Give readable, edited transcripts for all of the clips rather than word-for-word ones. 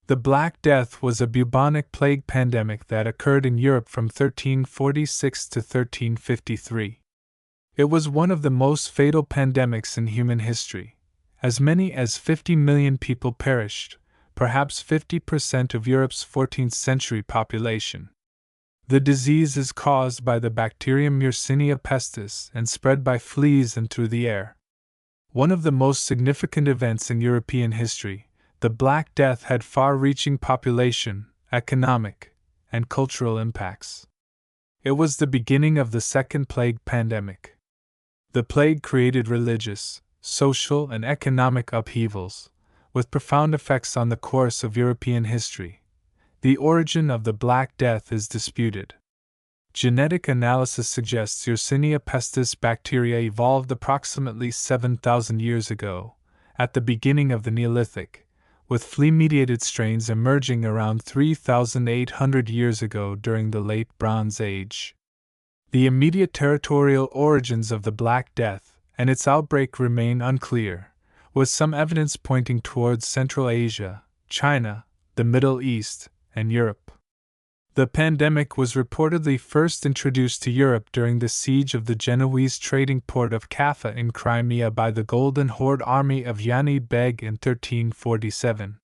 The Black Death was a bubonic plague pandemic that occurred in Europe from 1346 to 1353. It was one of the most fatal pandemics in human history. As many as 50 million people perished, perhaps 50% of Europe's 14th century population. The disease is caused by the bacterium Yersinia pestis and spread by fleas and through the air. One of the most significant events in European history, the Black Death had far-reaching population, economic, and cultural impacts. It was the beginning of the Second Plague Pandemic. The plague created religious, social, and economic upheavals, with profound effects on the course of European history. The origin of the Black Death is disputed. Genetic analysis suggests Yersinia pestis bacteria evolved approximately 7,000 years ago, at the beginning of the Neolithic, with flea-mediated strains emerging around 3,800 years ago during the Late Bronze Age. The immediate territorial origins of the Black Death and its outbreak remain unclear, with some evidence pointing towards Central Asia, China, the Middle East, and Europe. The pandemic was reportedly first introduced to Europe during the siege of the Genoese trading port of Kaffa in Crimea by the Golden Horde army of Yani Beg in 1347.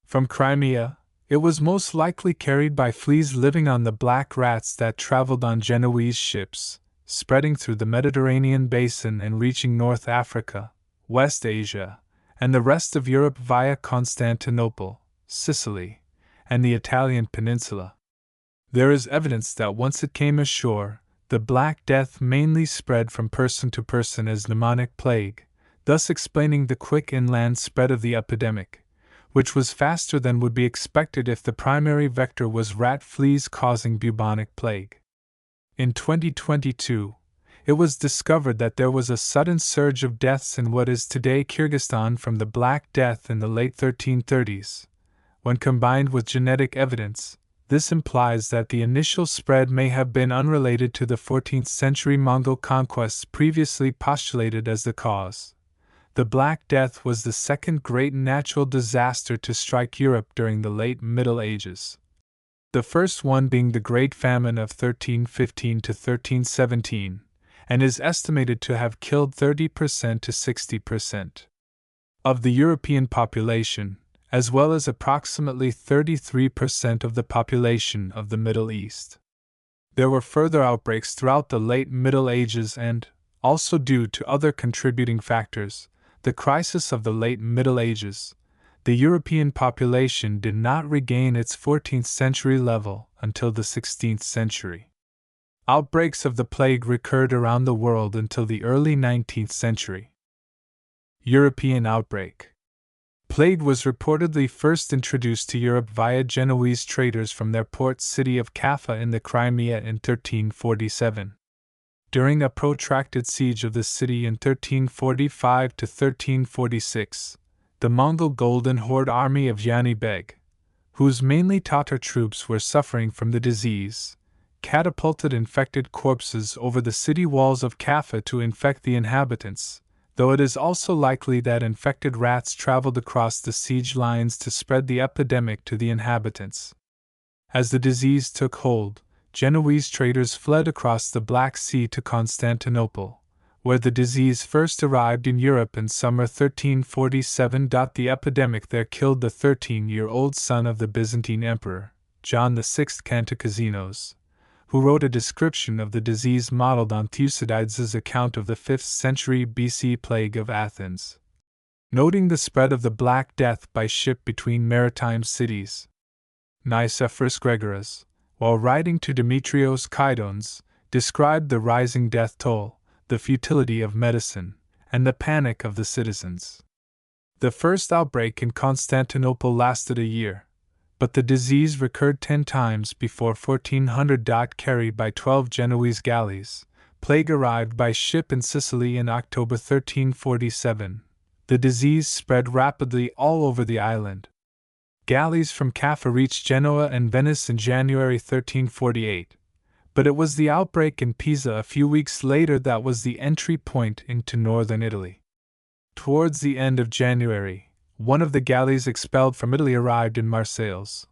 From Crimea, it was most likely carried by fleas living on the black rats that traveled on Genoese ships, spreading through the Mediterranean basin and reaching North Africa, West Asia, and the rest of Europe via Constantinople, Sicily, and the Italian peninsula. There is evidence that once it came ashore, the Black Death mainly spread from person to person as pneumonic plague, thus explaining the quick inland spread of the epidemic, which was faster than would be expected if the primary vector was rat fleas causing bubonic plague. In 2022, it was discovered that there was a sudden surge of deaths in what is today Kyrgyzstan from the Black Death in the late 1330s. When combined with genetic evidence, this implies that the initial spread may have been unrelated to the 14th century Mongol conquests previously postulated as the cause. The Black Death was the second great natural disaster to strike Europe during the late Middle Ages. The first one being the Great Famine of 1315 to 1317, and is estimated to have killed 30% to 60% of the European population, as well as approximately 33% of the population of the Middle East. There were further outbreaks throughout the late Middle Ages and, also due to other contributing factors, the crisis of the late Middle Ages, the European population did not regain its 14th century level until the 16th century. Outbreaks of the plague recurred around the world until the early 19th century. European outbreak. Plague was reportedly first introduced to Europe via Genoese traders from their port city of Kaffa in the Crimea in 1347. During a protracted siege of the city in 1345 to 1346, the Mongol Golden Horde army of Yani Beg, whose mainly Tatar troops were suffering from the disease, catapulted infected corpses over the city walls of Kaffa to infect the inhabitants, though it is also likely that infected rats traveled across the siege lines to spread the epidemic to the inhabitants. As the disease took hold, Genoese traders fled across the Black Sea to Constantinople, where the disease first arrived in Europe in summer 1347. The epidemic there killed the 13-year-old son of the Byzantine emperor, John VI Cantacazinos, who wrote a description of the disease modeled on Thucydides' account of the 5th century BC plague of Athens. Noting the spread of the Black Death by ship between maritime cities, Nicephorus Gregoras, while writing to Demetrios Kydones, described the rising death toll, the futility of medicine, and the panic of the citizens. The first outbreak in Constantinople lasted a year, but the disease recurred 10 times before 1400. Carried by 12 Genoese galleys, plague arrived by ship in Sicily in October 1347. The disease spread rapidly all over the island. Galleys from Kaffa reached Genoa and Venice in January 1348, but it was the outbreak in Pisa a few weeks later that was the entry point into northern Italy. Towards the end of January, one of the galleys expelled from Italy arrived in Marseilles.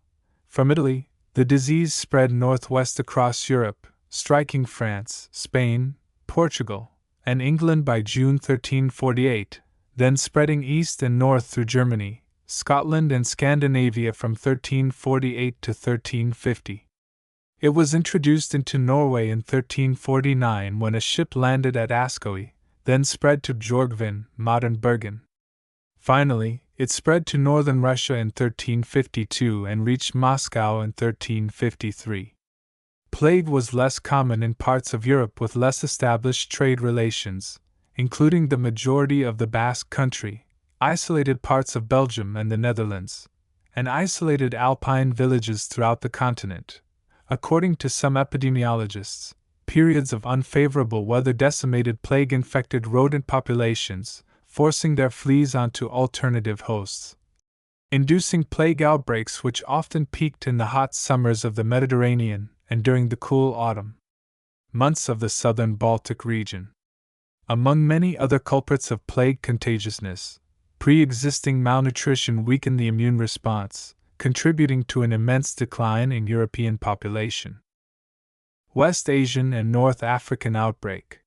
From Italy, the disease spread northwest across Europe, striking France, Spain, Portugal, and England by June 1348, then spreading east and north through Germany, Scotland, and Scandinavia from 1348 to 1350. It was introduced into Norway in 1349 when a ship landed at Askøy, then spread to Jorgvin, modern Bergen. Finally, it spread to northern Russia in 1352 and reached Moscow in 1353. Plague was less common in parts of Europe with less established trade relations, including the majority of the Basque country, isolated parts of Belgium and the Netherlands, and isolated alpine villages throughout the continent. According to some epidemiologists, periods of unfavorable weather decimated plague-infected rodent populations, forcing their fleas onto alternative hosts, inducing plague outbreaks which often peaked in the hot summers of the Mediterranean and during the cool autumn months of the southern Baltic region. Among many other culprits of plague contagiousness, pre-existing malnutrition weakened the immune response, contributing to an immense decline in European population. West Asian and North African outbreak.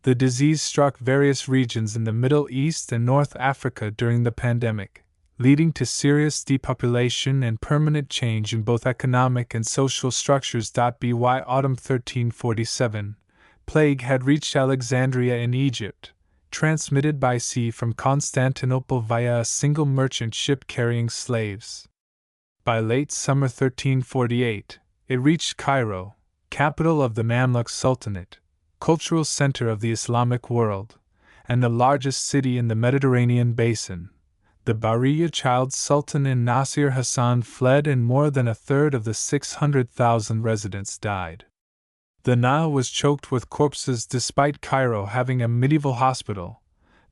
The disease struck various regions in the Middle East and North Africa during the pandemic, leading to serious depopulation and permanent change in both economic and social structures. By autumn 1347, plague had reached Alexandria in Egypt, transmitted by sea from Constantinople via a single merchant ship carrying slaves. By late summer 1348, it reached Cairo, capital of the Mamluk Sultanate, cultural center of the Islamic world, and the largest city in the Mediterranean basin. The Bahriya child Sultan and Nasir Hassan fled and more than a third of the 600,000 residents died. The Nile was choked with corpses despite Cairo having a medieval hospital,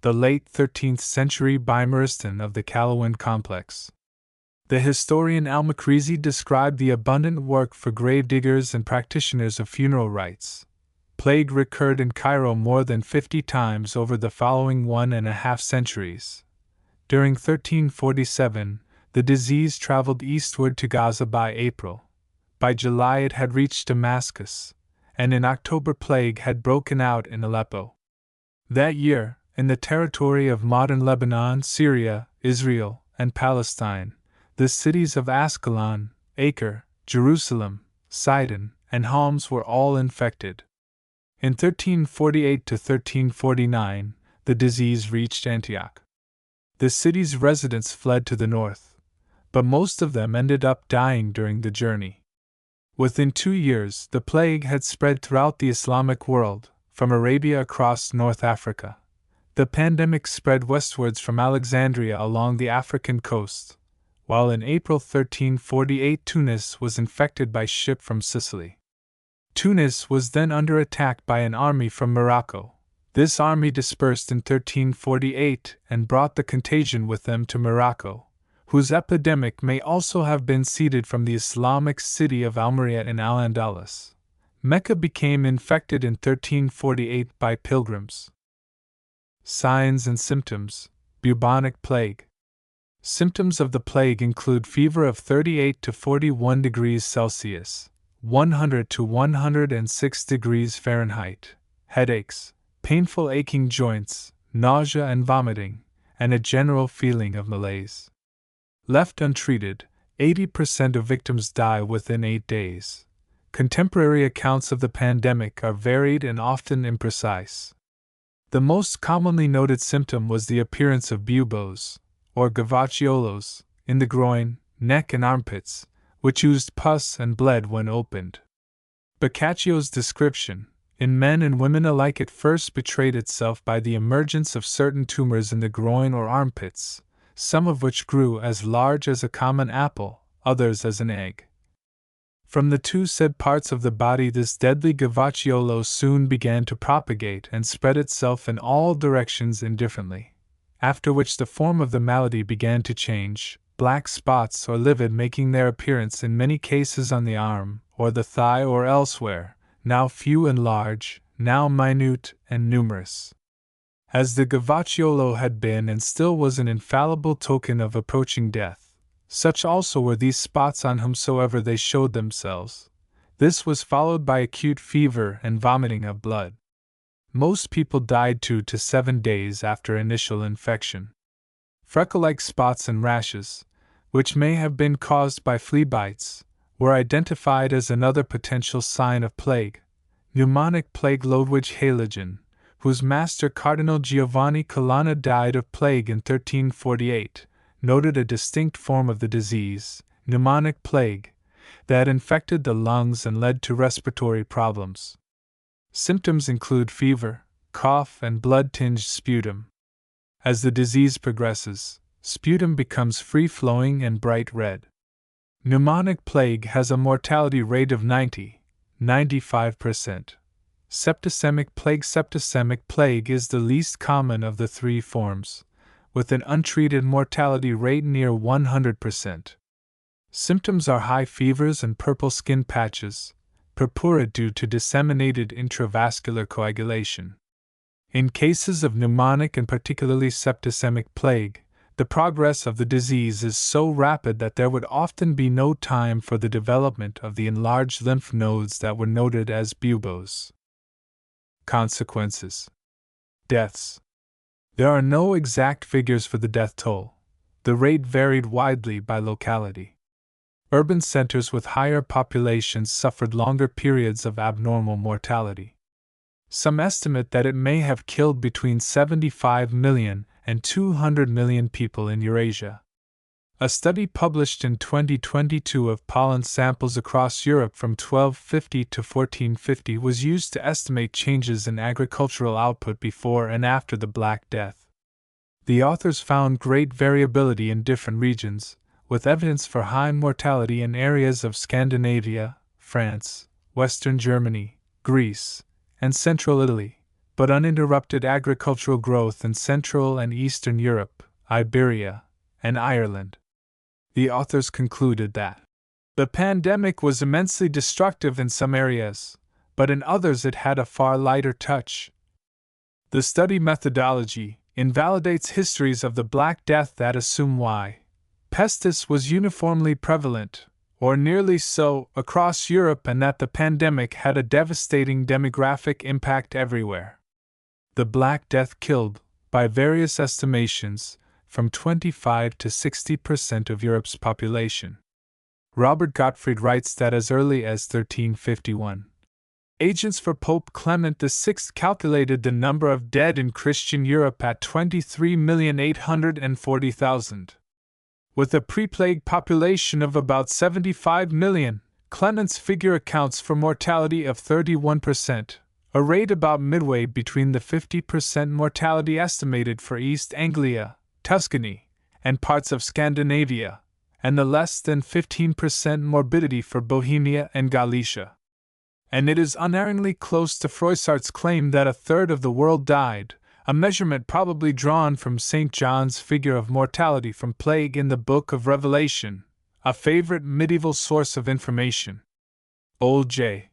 the late 13th century Bimaristan of the Calawin complex. The historian Al-Makrizi described the abundant work for gravediggers and practitioners of funeral rites. Plague recurred in Cairo more than 50 times over the following 1.5 centuries. During 1347, the disease traveled eastward to Gaza by April. By July it had reached Damascus, and in October plague had broken out in Aleppo. That year, in the territory of modern Lebanon, Syria, Israel, and Palestine, the cities of Ascalon, Acre, Jerusalem, Sidon, and Homs were all infected. In 1348 to 1349, the disease reached Antioch. The city's residents fled to the north, but most of them ended up dying during the journey. Within 2 years, the plague had spread throughout the Islamic world, from Arabia across North Africa. The pandemic spread westwards from Alexandria along the African coast, while in April 1348 Tunis was infected by ship from Sicily. Tunis was then under attack by an army from Morocco. This army dispersed in 1348 and brought the contagion with them to Morocco, whose epidemic may also have been seeded from the Islamic city of Almeria in Al-Andalus. Mecca became infected in 1348 by pilgrims. Signs and symptoms: bubonic plague. Symptoms of the plague include fever of 38 to 41 degrees Celsius, 100 to 106 degrees Fahrenheit, headaches, painful aching joints, nausea and vomiting, and a general feeling of malaise. Left untreated, 80% of victims die within 8 days. Contemporary accounts of the pandemic are varied and often imprecise. The most commonly noted symptom was the appearance of buboes, or gavaciolos, in the groin, neck, and armpits, which oozed pus and bled when opened. Boccaccio's description, in men and women alike, at first betrayed itself by the emergence of certain tumors in the groin or armpits, some of which grew as large as a common apple, others as an egg. From the two said parts of the body this deadly gavacciolo soon began to propagate and spread itself in all directions indifferently, after which the form of the malady began to change, black spots or livid making their appearance in many cases on the arm, or the thigh or elsewhere, now few and large, now minute and numerous. As the gavacciolo had been and still was an infallible token of approaching death, such also were these spots on whomsoever they showed themselves. This was followed by acute fever and vomiting of blood. Most people died 2 to 7 days after initial infection. Freckle-like spots and rashes, which may have been caused by flea bites, were identified as another potential sign of plague. Pneumonic plague Ludwig Haligen, whose master Cardinal Giovanni Colonna died of plague in 1348, noted a distinct form of the disease, pneumonic plague, that infected the lungs and led to respiratory problems. Symptoms include fever, cough, and blood-tinged sputum. As the disease progresses, sputum becomes free-flowing and bright red. Pneumonic plague has a mortality rate of 90–95%. Septicemic plague is the least common of the three forms, with an untreated mortality rate near 100%. Symptoms are high fevers and purple skin patches, purpura due to disseminated intravascular coagulation. In cases of pneumonic and particularly septicemic plague, the progress of the disease is so rapid that there would often be no time for the development of the enlarged lymph nodes that were noted as buboes. Consequences. Deaths. There are no exact figures for the death toll. The rate varied widely by locality. Urban centers with higher populations suffered longer periods of abnormal mortality. Some estimate that it may have killed between 75 million and 200 million people in Eurasia. A study published in 2022 of pollen samples across Europe from 1250 to 1450 was used to estimate changes in agricultural output before and after the Black Death. The authors found great variability in different regions, with evidence for high mortality in areas of Scandinavia, France, Western Germany, Greece, and Central Italy, but uninterrupted agricultural growth in Central and Eastern Europe, Iberia, and Ireland. The authors concluded that the pandemic was immensely destructive in some areas, but in others it had a far lighter touch. The study methodology invalidates histories of the Black Death that assume pestis was uniformly prevalent, or nearly so, across Europe and that the pandemic had a devastating demographic impact everywhere. The Black Death killed, by various estimations, from 25 to 60% of Europe's population. Robert Gottfried writes that as early as 1351, agents for Pope Clement VI calculated the number of dead in Christian Europe at 23,840,000. With a pre-plague population of about 75 million, Clement's figure accounts for mortality of 31%, a rate about midway between the 50% mortality estimated for East Anglia, Tuscany, and parts of Scandinavia, and the less than 15% morbidity for Bohemia and Galicia. And it is unerringly close to Froissart's claim that a third of the world died, a measurement probably drawn from St. John's figure of mortality from plague in the Book of Revelation, a favorite medieval source of information. Old J.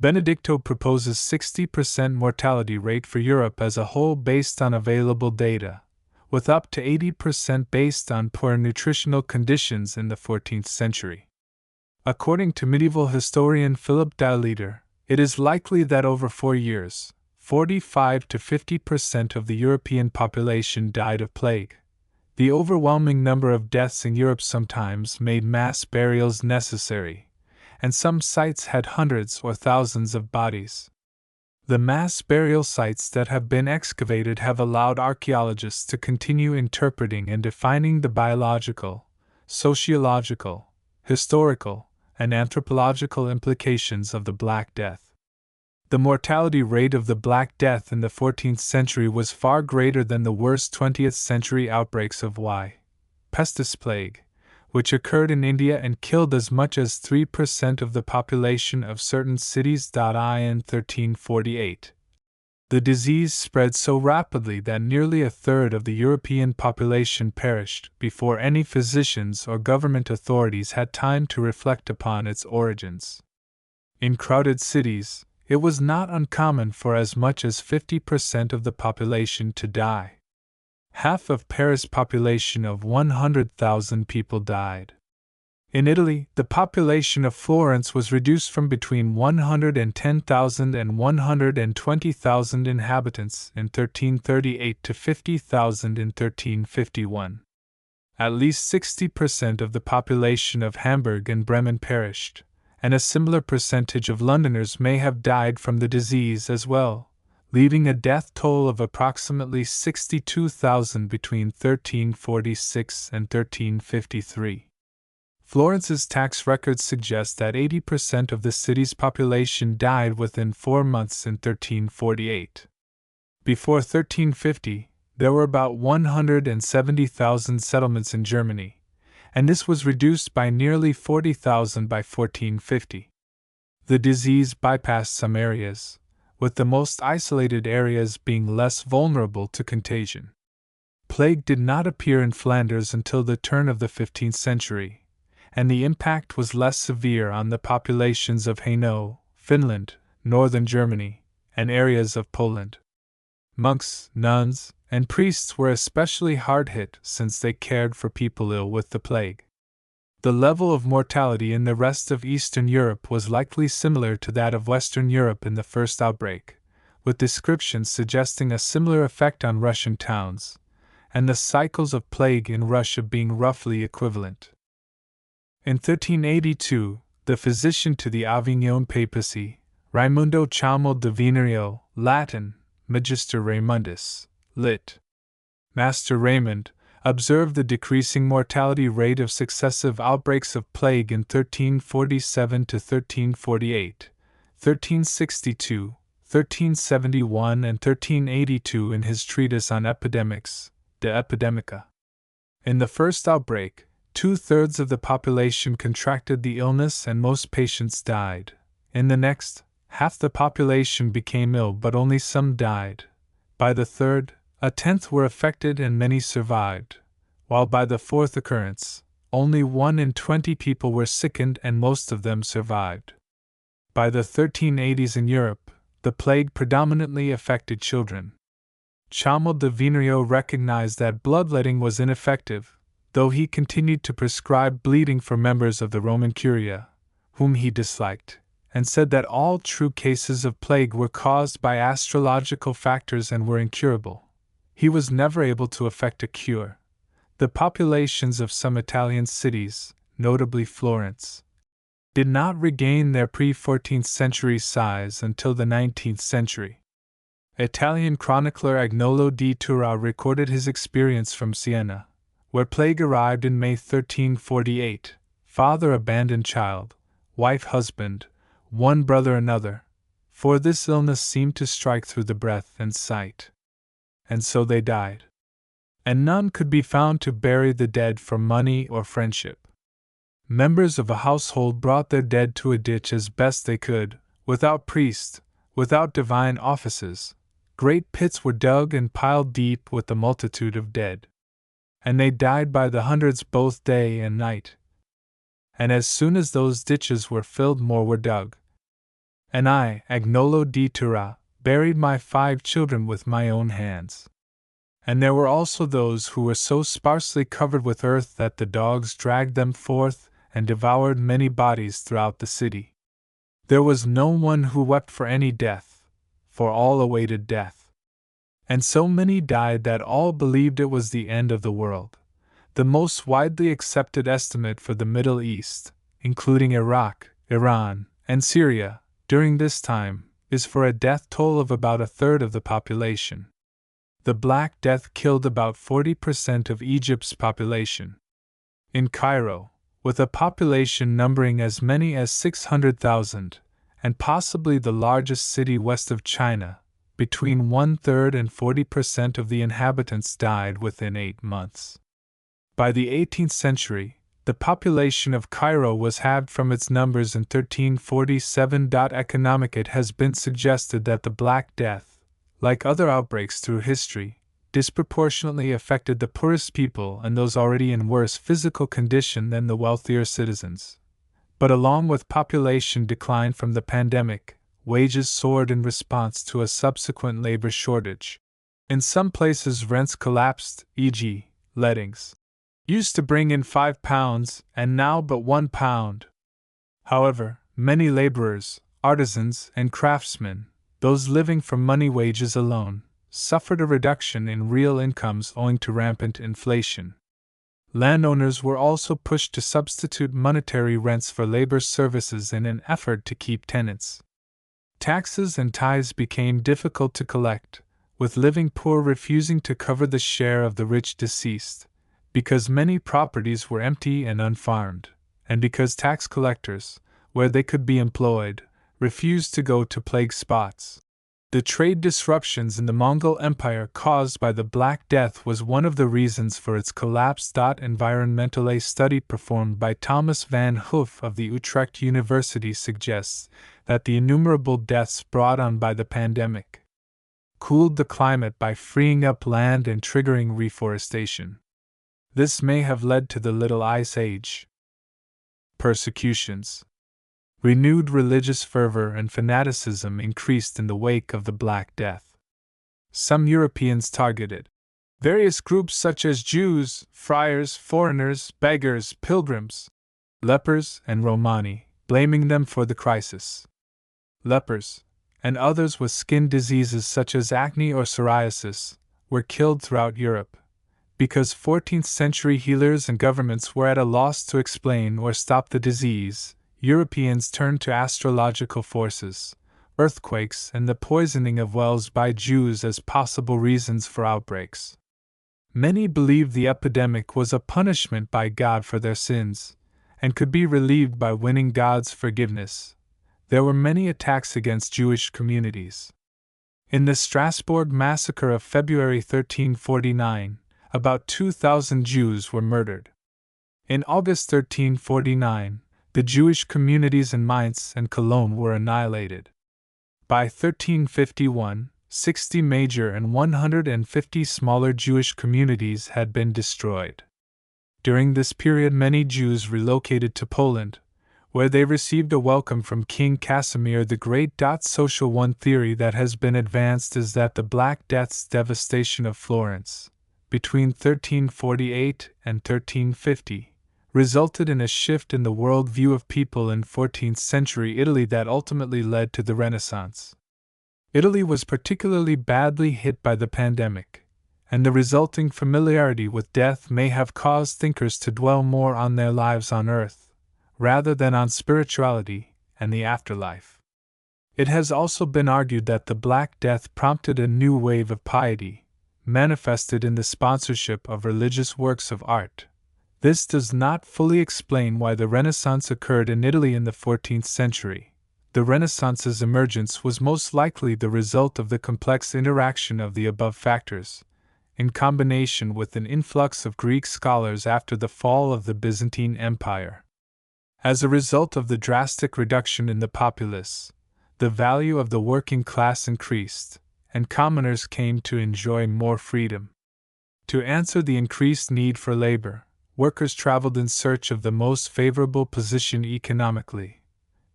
Benedicto proposes 60% mortality rate for Europe as a whole based on available data, with up to 80% based on poor nutritional conditions in the 14th century. According to medieval historian Philip Daleiter, it is likely that over 4 years, 45 to 50% of the European population died of plague. The overwhelming number of deaths in Europe sometimes made mass burials necessary, and some sites had hundreds or thousands of bodies. The mass burial sites that have been excavated have allowed archaeologists to continue interpreting and defining the biological, sociological, historical, and anthropological implications of the Black Death. The mortality rate of the Black Death in the 14th century was far greater than the worst 20th century outbreaks of pestis plague, which occurred in India and killed as much as 3% of the population of certain cities. In 1348, the disease spread so rapidly that nearly a third of the European population perished before any physicians or government authorities had time to reflect upon its origins. In crowded cities, it was not uncommon for as much as 50% of the population to die. Half of Paris' population of 100,000 people died. In Italy, the population of Florence was reduced from between 110,000 and 120,000 inhabitants in 1338 to 50,000 in 1351. At least 60% of the population of Hamburg and Bremen perished, and a similar percentage of Londoners may have died from the disease as well, leaving a death toll of approximately 62,000 between 1346 and 1353. Florence's tax records suggest that 80% of the city's population died within 4 months in 1348. Before 1350, there were about 170,000 settlements in Germany, and this was reduced by nearly 40,000 by 1450. The disease bypassed some areas, with the most isolated areas being less vulnerable to contagion. Plague did not appear in Flanders until the turn of the 15th century, and the impact was less severe on the populations of Hainaut, Finland, northern Germany, and areas of Poland. Monks, nuns, and priests were especially hard hit since they cared for people ill with the plague. The level of mortality in the rest of Eastern Europe was likely similar to that of Western Europe in the first outbreak, with descriptions suggesting a similar effect on Russian towns, and the cycles of plague in Russia being roughly equivalent. In 1382, the physician to the Avignon papacy, Raimundo Chalmo de Venerio, Latin, Magister Raymundus, lit. Master Raymond, observed the decreasing mortality rate of successive outbreaks of plague in 1347 to 1348, 1362, 1371 and 1382 in his treatise on epidemics, De Epidemica. In the first outbreak, 2/3 of the population contracted the illness and most patients died. In the next, half the population became ill but only some died. By the third, 1/10 were affected and many survived, while by the fourth occurrence, only 1 in 20 people were sickened and most of them survived. By the 1380s in Europe, the plague predominantly affected children. Chalmo de Venerio recognized that bloodletting was ineffective, though he continued to prescribe bleeding for members of the Roman Curia, whom he disliked, and said that all true cases of plague were caused by astrological factors and were incurable. He was never able to effect a cure. The populations of some Italian cities, notably Florence, did not regain their pre-14th century size until the 19th century. Italian chronicler Agnolo di Tura recorded his experience from Siena, where plague arrived in May 1348. Father abandoned child, wife husband, one brother another, for this illness seemed to strike through the breath and sight. And so they died. And none could be found to bury the dead for money or friendship. Members of a household brought their dead to a ditch as best they could, without priest, without divine offices. Great pits were dug and piled deep with the multitude of dead. And they died by the hundreds both day and night. And as soon as those ditches were filled, more were dug. And I, Agnolo di Tura, buried my 5 children with my own hands. And there were also those who were so sparsely covered with earth that the dogs dragged them forth and devoured many bodies throughout the city. There was no one who wept for any death, for all awaited death. And so many died that all believed it was the end of the world. The most widely accepted estimate for the Middle East, including Iraq, Iran, and Syria, during this time, is for a death toll of about 1/3 of the population. The Black Death killed about 40% of Egypt's population. In Cairo, with a population numbering as many as 600,000, and possibly the largest city west of China, between 1/3 and 40% of the inhabitants died within 8 months. By the 18th century, the population of Cairo was halved from its numbers in 1347. Economic It has been suggested that the Black Death, like other outbreaks through history, disproportionately affected the poorest people and those already in worse physical condition than the wealthier citizens. But along with population decline from the pandemic, wages soared in response to a subsequent labor shortage. In some places, rents collapsed, e.g., lettings used to bring in £5 and now but £1. However, many laborers, artisans, and craftsmen, those living from money wages alone, suffered a reduction in real incomes owing to rampant inflation. Landowners were also pushed to substitute monetary rents for labor services in an effort to keep tenants. Taxes and tithes became difficult to collect, with living poor refusing to cover the share of the rich deceased, because many properties were empty and unfarmed, and because tax collectors, where they could be employed, refused to go to plague spots. The trade disruptions in the Mongol Empire caused by the Black Death was one of the reasons for its collapse. Environmental A study performed by Thomas van Hoof of the Utrecht University suggests that the innumerable deaths brought on by the pandemic cooled the climate by freeing up land and triggering reforestation. This may have led to the Little Ice Age. Persecutions. Renewed religious fervor and fanaticism increased in the wake of the Black Death. Some Europeans targeted various groups such as Jews, friars, foreigners, beggars, pilgrims, lepers, and Romani, blaming them for the crisis. Lepers, and others with skin diseases such as acne or psoriasis, were killed throughout Europe, because 14th century healers and governments were at a loss to explain or stop the disease. Europeans turned to astrological forces, earthquakes, and the poisoning of wells by Jews as possible reasons for outbreaks. Many believed the epidemic was a punishment by God for their sins, and could be relieved by winning God's forgiveness. There were many attacks against Jewish communities. In the Strasbourg massacre of February 1349, about 2,000 Jews were murdered. In August 1349, the Jewish communities in Mainz and Cologne were annihilated. By 1351, 60 major and 150 smaller Jewish communities had been destroyed. During this period, many Jews relocated to Poland, where they received a welcome from King Casimir the Great. Social one theory that has been advanced is that the Black Death's devastation of Florence, between 1348 and 1350, resulted in a shift in the world view of people in 14th century Italy that ultimately led to the Renaissance. Italy was particularly badly hit by the pandemic, and the resulting familiarity with death may have caused thinkers to dwell more on their lives on earth, rather than on spirituality and the afterlife. It has also been argued that the Black Death prompted a new wave of piety, manifested in the sponsorship of religious works of art. This does not fully explain why the Renaissance occurred in Italy in the 14th century. The Renaissance's emergence was most likely the result of the complex interaction of the above factors, in combination with an influx of Greek scholars after the fall of the Byzantine Empire. As a result of the drastic reduction in the populace, the value of the working class increased, and commoners came to enjoy more freedom. To answer the increased need for labor, workers traveled in search of the most favorable position economically.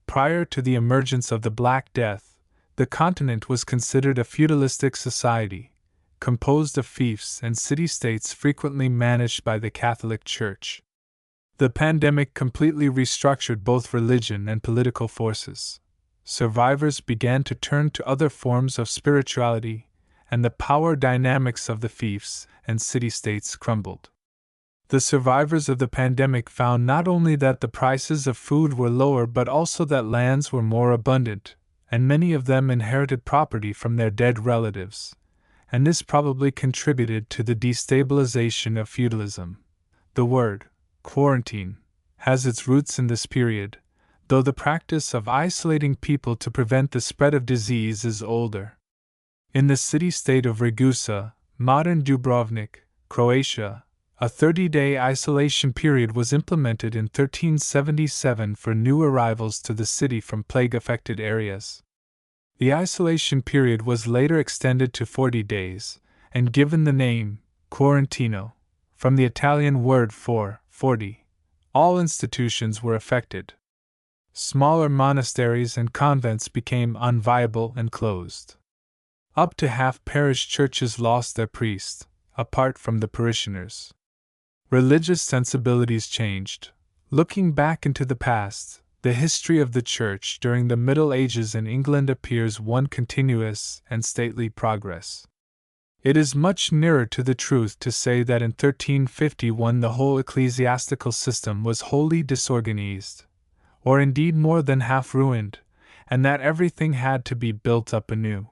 Prior to the emergence of the Black Death, the continent was considered a feudalistic society, composed of fiefs and city-states frequently managed by the Catholic Church. The pandemic completely restructured both religion and political forces. Survivors began to turn to other forms of spirituality, and the power dynamics of the fiefs and city-states crumbled. The survivors of the pandemic found not only that the prices of food were lower but also that lands were more abundant, and many of them inherited property from their dead relatives, and this probably contributed to the destabilization of feudalism. The word quarantine has its roots in this period, though the practice of isolating people to prevent the spread of disease is older. In the city-state of Ragusa, modern Dubrovnik, Croatia, a 30-day isolation period was implemented in 1377 for new arrivals to the city from plague-affected areas. The isolation period was later extended to 40 days, and given the name quarantino, from the Italian word for 40. All institutions were affected. smaller monasteries and convents became unviable and closed. Up to half parish churches lost their priests, apart from the parishioners. Religious sensibilities changed. Looking back into the past, the history of the Church during the Middle Ages in England appears one continuous and stately progress. It is much nearer to the truth to say that in 1351 the whole ecclesiastical system was wholly disorganized, or indeed more than half ruined, and that everything had to be built up anew.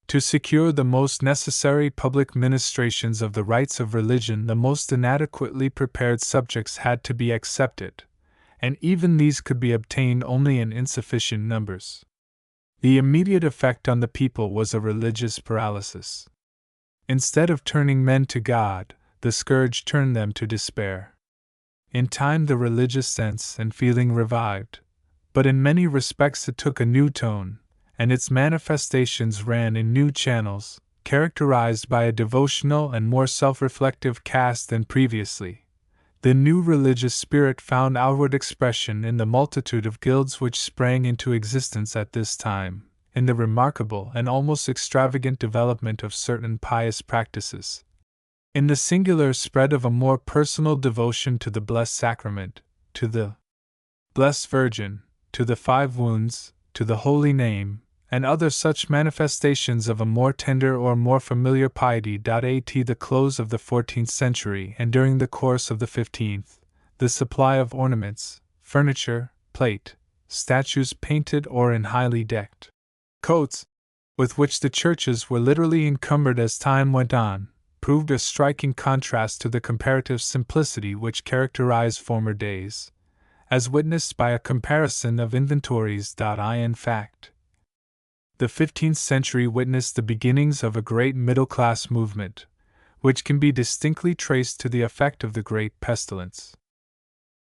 To secure the most necessary public ministrations of the rites of religion, the most inadequately prepared subjects had to be accepted, and even these could be obtained only in insufficient numbers. The immediate effect on the people was a religious paralysis. Instead of turning men to God, the scourge turned them to despair. In time the religious sense and feeling revived, but in many respects it took a new tone, and its manifestations ran in new channels, characterized by a devotional and more self-reflective cast than previously. The new religious spirit found outward expression in the multitude of guilds which sprang into existence at this time, in the remarkable and almost extravagant development of certain pious practices, in the singular spread of a more personal devotion to the Blessed Sacrament, to the Blessed Virgin, to the Five Wounds, to the Holy Name, and other such manifestations of a more tender or more familiar piety. At the close of the 14th century and during the course of the 15th, the supply of ornaments, furniture, plate, statues painted or in highly decked coats, with which the churches were literally encumbered as time went on, proved a striking contrast to the comparative simplicity which characterized former days, as witnessed by a comparison of inventories. In fact, the 15th century witnessed the beginnings of a great middle-class movement, which can be distinctly traced to the effect of the Great Pestilence.